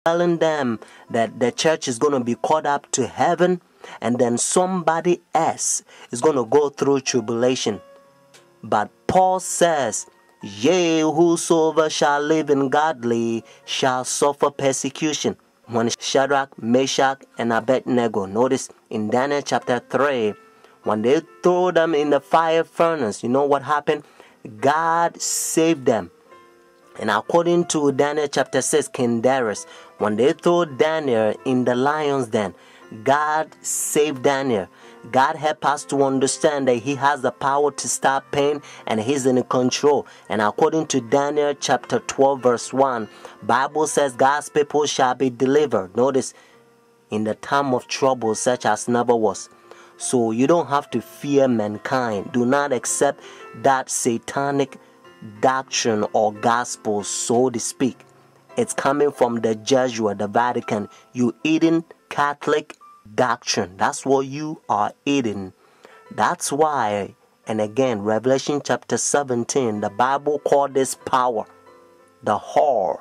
telling them that the church is going to be caught up to heaven, and then somebody else is going to go through tribulation. But Paul says, yea, whosoever shall live in godly shall suffer persecution. When Shadrach, Meshach, and Abednego, notice in Daniel chapter 3, when they threw them in the fire furnace, you know what happened? God saved them. And according to Daniel chapter 6, King Darius, when they threw Daniel in the lion's den, God saved Daniel. God helped us to understand that He has the power to stop pain and He's in control. And according to Daniel chapter 12 verse 1, Bible says God's people shall be delivered. Notice, in the time of trouble such as never was. So you don't have to fear mankind. Do not accept that satanic doctrine or gospel, so to speak. It's coming from the Jesuit, the Vatican. You eating Catholic doctrine. That's what you are eating. That's why, and again, Revelation chapter 17, the Bible called this power the whore,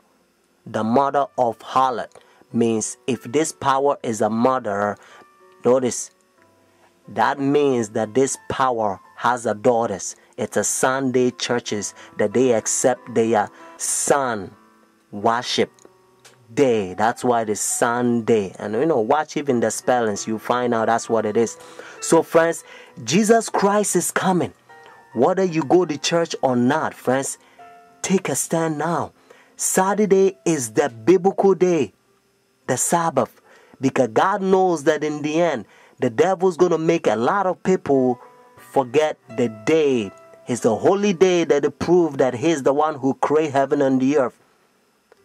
the mother of harlot. Means if this power is a mother, notice, that means that this power has a daughters. It's a Sunday churches that they accept their sun worship day. That's why it's Sunday. And watch even the spellings, you find out that's what it is. So friends, Jesus Christ is coming. Whether you go to church or not, friends, take a stand now. Saturday is the biblical day, the Sabbath, because God knows that in the end, the devil's going to make a lot of people forget the day. It's the holy day that they prove that He's the one who created heaven and the earth.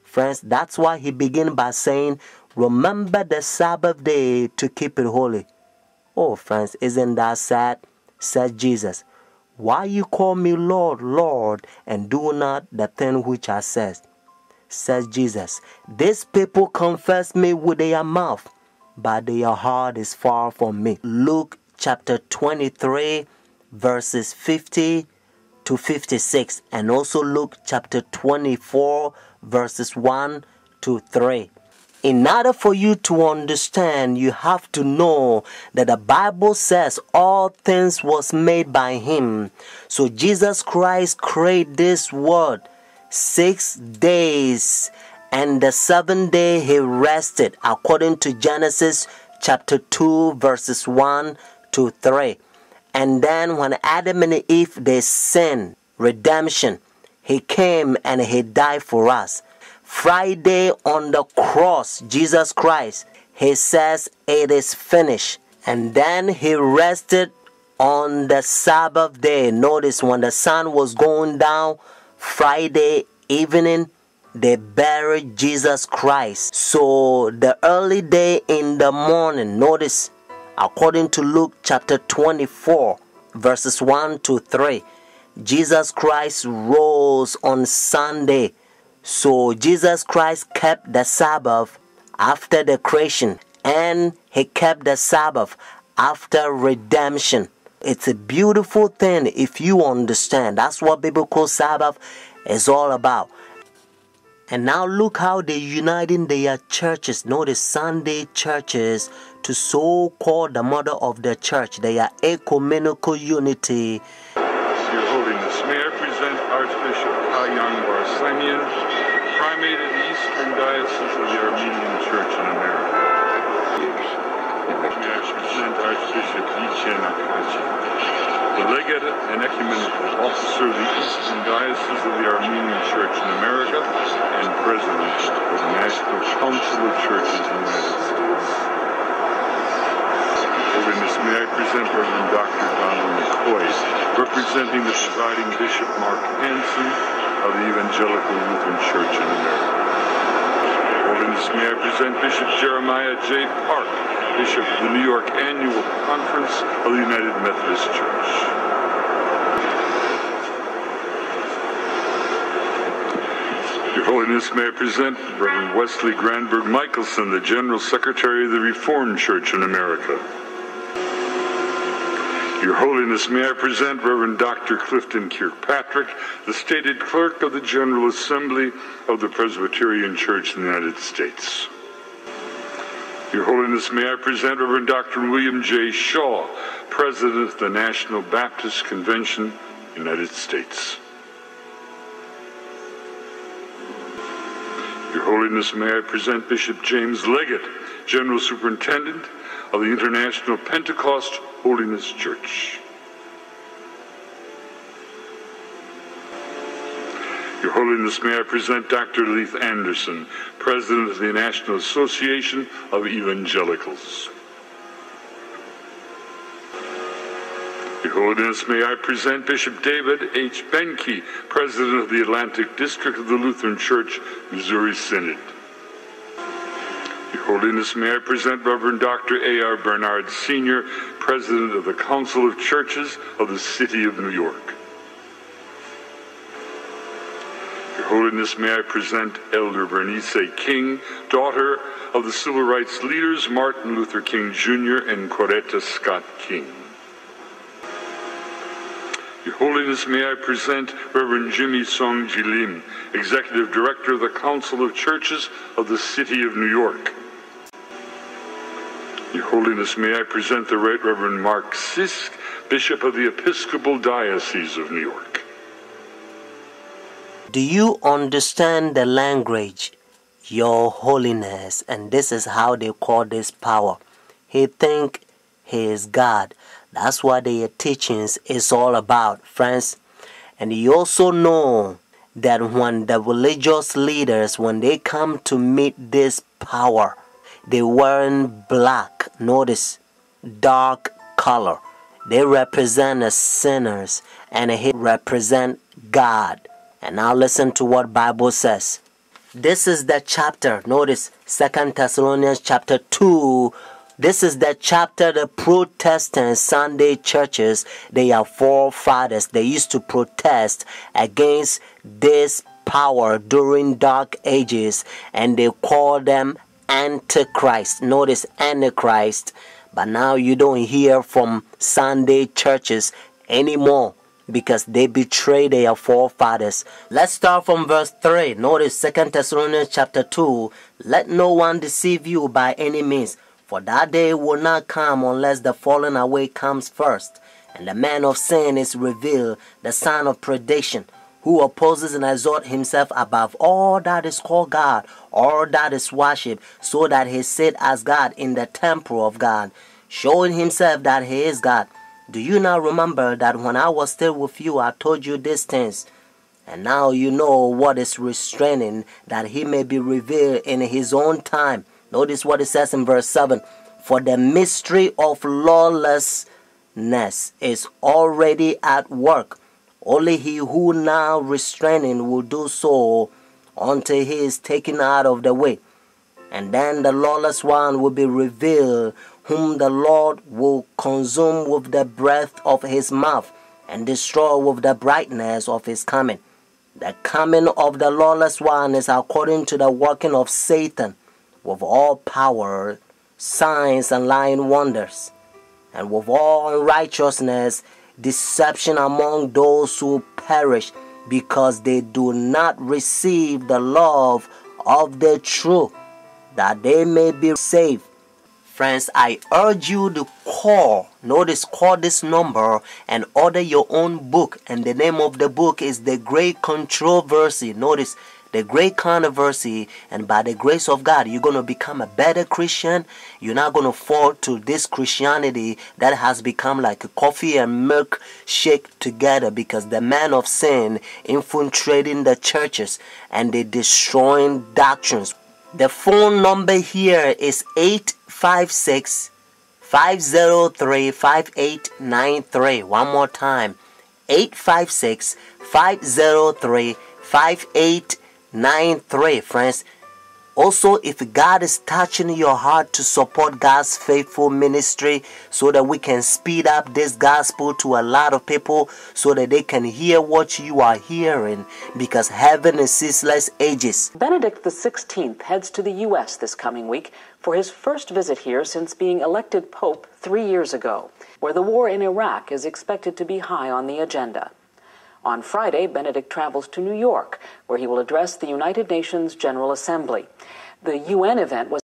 Friends, that's why He began by saying, remember the Sabbath day to keep it holy. Oh, friends, isn't that sad? Said Jesus. Why you call me Lord, Lord, and do not the thing which I said? Says Jesus. These people confess me with their mouth, but their heart is far from me. Luke chapter 23, verses 50 to 56, and also Luke chapter 24, verses 1 to 3. In order for you to understand, you have to know that the Bible says all things was made by Him. So Jesus Christ created this world 6 days, and the 7th day He rested, according to Genesis chapter 2, verses 1 to 3. And then when Adam and Eve, they sinned, redemption, He came and He died for us. Friday on the cross, Jesus Christ, He says it is finished. And then He rested on the Sabbath day. Notice when the sun was going down, Friday evening, they buried Jesus Christ. So the early day in the morning, notice, according to Luke chapter 24, verses 1 to 3, Jesus Christ rose on Sunday. So Jesus Christ kept the Sabbath after the creation, and He kept the Sabbath after redemption. It's a beautiful thing if you understand. That's what biblical Sabbath is all about. And now look how they're uniting their churches. Notice Sunday churches to so-called the mother of the church. They are ecumenical unity. Your Holiness, may I present Archbishop Kayan Barsamian, Primate of the Eastern Diocese of the Armenian Church in America. May I present Archbishop Yichen Akachi, the Legate and Ecumenical Officer of the Eastern Diocese of the Armenian Church in America and President of the National Council of Churches in the United States. Holiness, may I present Reverend Dr. Donald McCoy, representing the presiding Bishop Mark Hansen of the Evangelical Lutheran Church in America. Holiness, may I present Bishop Jeremiah J. Park, Bishop of the New York Annual Conference of the United Methodist Church. Your Holiness, may I present Reverend Wesley Granberg Michelson, the General Secretary of the Reformed Church in America. Your Holiness, may I present Reverend Dr. Clifton Kirkpatrick, the stated clerk of the General Assembly of the Presbyterian Church in the United States. Your Holiness, may I present Reverend Dr. William J. Shaw, President of the National Baptist Convention, United States. Your Holiness, may I present Bishop James Leggett, General Superintendent of the International Pentecost Holiness Church. Your Holiness, may I present Dr. Leith Anderson, President of the National Association of Evangelicals. Your Holiness, may I present Bishop David H. Benke, President of the Atlantic District of the Lutheran Church, Missouri Synod. Your Holiness, may I present Reverend Dr. A.R. Bernard Sr., President of the Council of Churches of the City of New York. Your Holiness, may I present Elder Bernice King, daughter of the civil rights leaders Martin Luther King Jr. and Coretta Scott King. Your Holiness, may I present Reverend Jimmy Song Jilim, Executive Director of the Council of Churches of the City of New York. Your Holiness, may I present the Right Reverend Mark Sisk, Bishop of the Episcopal Diocese of New York. Do you understand the language? Your Holiness. And this is how they call this power. He think he is God. That's what their teachings is all about, friends. And you also know that when the religious leaders, when they come to meet this power, they wearing black. Notice, dark color. They represent the sinners, and he represent God. And now listen to what Bible says. This is the chapter. Notice 2 Thessalonians chapter 2. This is the chapter the Protestant Sunday churches, they are forefathers. They used to protest against this power during dark ages, and they call them Antichrist. Notice Antichrist. But now you don't hear from Sunday churches anymore because they betray their forefathers. Let's start from verse 3. Notice 2 Thessalonians chapter 2. Let no one deceive you by any means. For that day will not come unless the falling away comes first, and the man of sin is revealed, the son of perdition, who opposes and exalts himself above all that is called God, all that is worshipped, so that he sit as God in the temple of God, showing himself that he is God. Do you not remember that when I was still with you, I told you these things? And now you know what is restraining, that he may be revealed in his own time. Notice what it says in verse 7. For the mystery of lawlessness is already at work. Only he who now restraining will do so until he is taken out of the way. And then the lawless one will be revealed, whom the Lord will consume with the breath of his mouth and destroy with the brightness of his coming. The coming of the lawless one is according to the working of Satan, with all power, signs, and lying wonders, and with all unrighteousness, deception among those who perish, because they do not receive the love of the truth, that they may be saved. Friends, I urge you to call this number and order your own book. And the name of the book is The Great Controversy. Notice, The Great Controversy. And by the grace of God, you're going to become a better Christian. You're not going to fall to this Christianity that has become like a coffee and milk shake together, because the man of sin infiltrating the churches and they destroying doctrines. The phone number here is 856-503-5893. One more time, 856-503-5893. Friends, Also, if God is touching your heart to support God's faithful ministry so that we can speed up this gospel to a lot of people so that they can hear what you are hearing, because heaven is ceaseless ages. Benedict XVI heads to the U.S. this coming week for his first visit here since being elected Pope 3 years ago, where the war in Iraq is expected to be high on the agenda. On Friday, Benedict travels to New York, where he will address the United Nations General Assembly. The UN event was